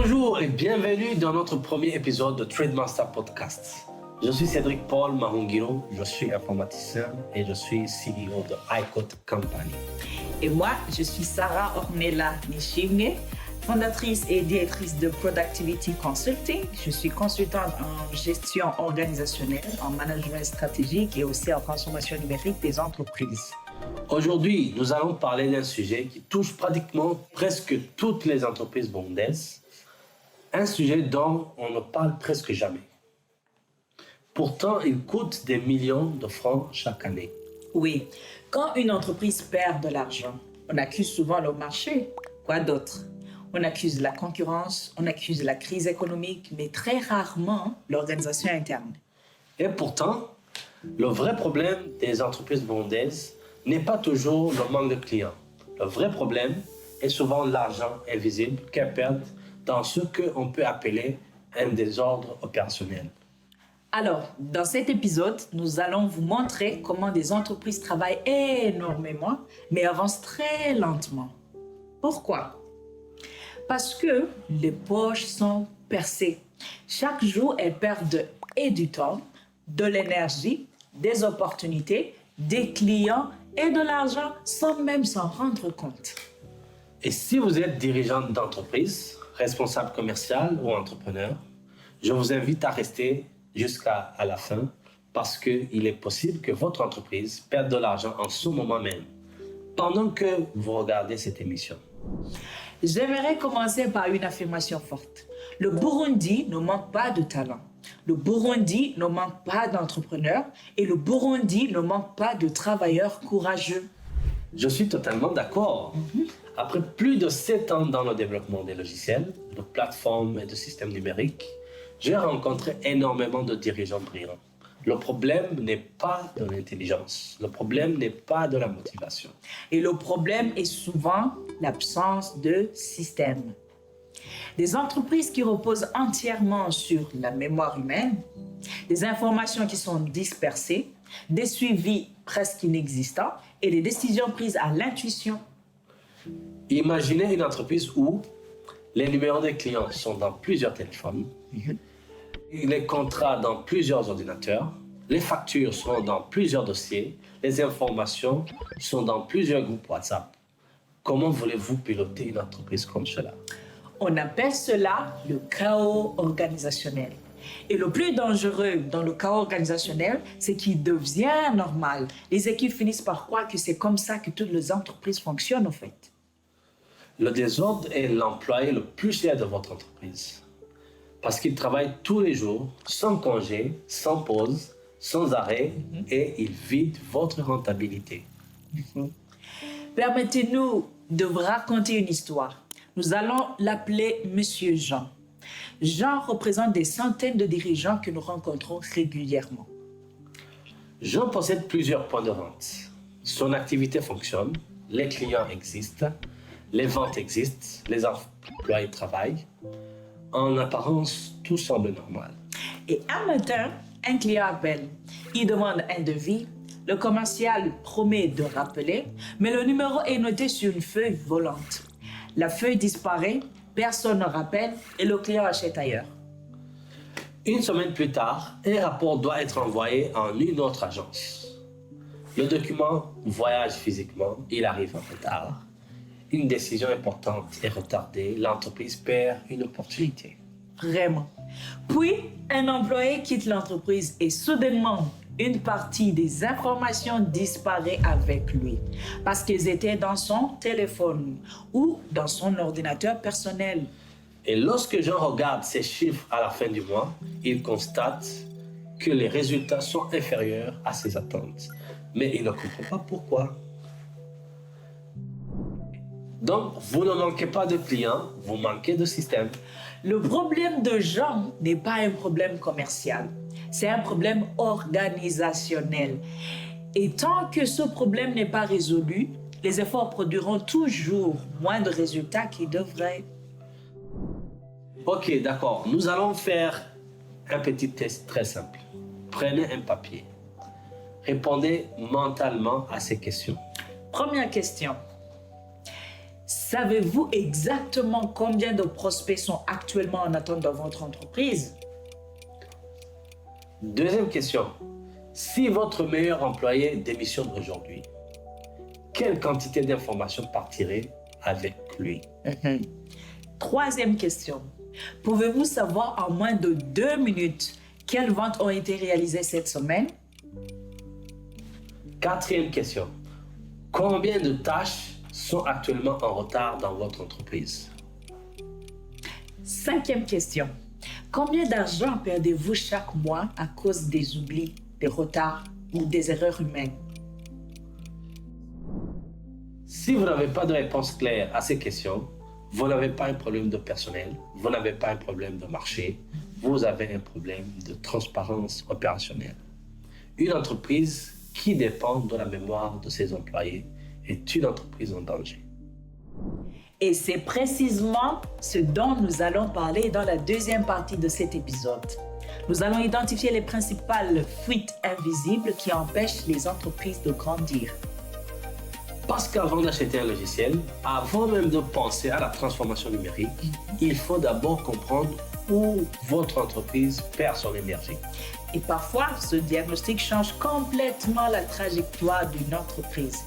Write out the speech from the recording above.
Bonjour et bienvenue dans notre premier épisode de Trademaster Podcast. Je suis Cédric Paul Mahungiro, je suis informaticien et je suis CEO de iCode Company. Et moi, je suis Sarah Ornella Nishimne, fondatrice et directrice de Productivity Consulting. Je suis consultante en gestion organisationnelle, en management stratégique et aussi en transformation numérique des entreprises. Aujourd'hui, nous allons parler d'un sujet qui touche pratiquement presque toutes les entreprises burundaises, un sujet dont on ne parle presque jamais. Pourtant, il coûte des millions de francs chaque année. Oui, quand une entreprise perd de l'argent, on accuse souvent le marché. Quoi d'autre? On accuse la concurrence, on accuse la crise économique, mais très rarement l'organisation interne. Et pourtant, le vrai problème des entreprises burundaises n'est pas toujours le manque de clients. Le vrai problème est souvent l'argent invisible qu'elles perdent dans ce qu'on peut appeler un désordre opérationnel. Alors, dans cet épisode, nous allons vous montrer comment des entreprises travaillent énormément, mais avancent très lentement. Pourquoi? Parce que les poches sont percées. Chaque jour, elles perdent du temps, de l'énergie, des opportunités, des clients et de l'argent sans même s'en rendre compte. Et si vous êtes dirigeant d'entreprise, responsable commercial ou entrepreneur, je vous invite à rester jusqu'à la fin parce qu'il est possible que votre entreprise perde de l'argent en ce moment même, pendant que vous regardez cette émission. J'aimerais commencer par une affirmation forte. Le Burundi ne manque pas de talent. Le Burundi ne manque pas d'entrepreneurs et le Burundi ne manque pas de travailleurs courageux. Je suis totalement d'accord. Après plus de 7 ans dans le développement des logiciels, de plateformes et de systèmes numériques, j'ai rencontré énormément de dirigeants brillants. Le problème n'est pas de l'intelligence, le problème n'est pas de la motivation. Et le problème est souvent l'absence de système. Des entreprises qui reposent entièrement sur la mémoire humaine, des informations qui sont dispersées, des suivis presque inexistants et des décisions prises à l'intuition. Imaginez une entreprise où les numéros des clients sont dans plusieurs téléphones, les contrats dans plusieurs ordinateurs, les factures sont dans plusieurs dossiers, les informations sont dans plusieurs groupes WhatsApp. Comment voulez-vous piloter une entreprise comme cela? On appelle cela le chaos organisationnel. Et le plus dangereux dans le chaos organisationnel, c'est qu'il devient normal. Les équipes finissent par croire que c'est comme ça que toutes les entreprises fonctionnent en fait. Le désordre est l'employé le plus cher de votre entreprise. Parce qu'il travaille tous les jours, sans congé, sans pause, sans arrêt, et il vide votre rentabilité. Permettez-nous de vous raconter une histoire. Nous allons l'appeler Monsieur Jean. Jean représente des centaines de dirigeants que nous rencontrons régulièrement. Jean possède plusieurs points de vente. Son activité fonctionne, les clients existent, les ventes existent, les employés travaillent. En apparence, tout semble normal. Et un matin, un client appelle. Il demande un devis. Le commercial promet de rappeler, mais le numéro est noté sur une feuille volante. La feuille disparaît, personne ne rappelle et le client achète ailleurs. Une semaine plus tard, un rapport doit être envoyé en une autre agence. Le document voyage physiquement, il arrive en retard. Une décision importante est retardée, l'entreprise perd une opportunité. Vraiment. Puis, un employé quitte l'entreprise et soudainement, une partie des informations disparaît avec lui parce qu'elles étaient dans son téléphone ou dans son ordinateur personnel. Et lorsque Jean regarde ces chiffres à la fin du mois, il constate que les résultats sont inférieurs à ses attentes. Mais il ne comprend pas pourquoi. Donc, vous ne manquez pas de clients, vous manquez de système. Le problème de Jean n'est pas un problème commercial, c'est un problème organisationnel. Et tant que ce problème n'est pas résolu, les efforts produiront toujours moins de résultats qu'ils devraient. Ok, d'accord. Nous allons faire un petit test très simple. Prenez un papier. Répondez mentalement à ces questions. Première question. Savez-vous exactement combien de prospects sont actuellement en attente dans votre entreprise? Deuxième question. Si votre meilleur employé démissionne aujourd'hui, quelle quantité d'informations partirait avec lui? Troisième question. Pouvez-vous savoir en moins de 2 minutes quelles ventes ont été réalisées cette semaine? Quatrième question. Combien de tâches sont actuellement en retard dans votre entreprise? Cinquième question. Combien d'argent perdez-vous chaque mois à cause des oublis, des retards ou des erreurs humaines? Si vous n'avez pas de réponse claire à ces questions, vous n'avez pas un problème de personnel, vous n'avez pas un problème de marché, vous avez un problème de transparence opérationnelle. Une entreprise qui dépend de la mémoire de ses employés est une entreprise en danger. Et c'est précisément ce dont nous allons parler dans la deuxième partie de cet épisode. Nous allons identifier les principales fuites invisibles qui empêchent les entreprises de grandir. Parce qu'avant d'acheter un logiciel, avant même de penser à la transformation numérique, il faut d'abord comprendre où votre entreprise perd son énergie. Et parfois, ce diagnostic change complètement la trajectoire d'une entreprise.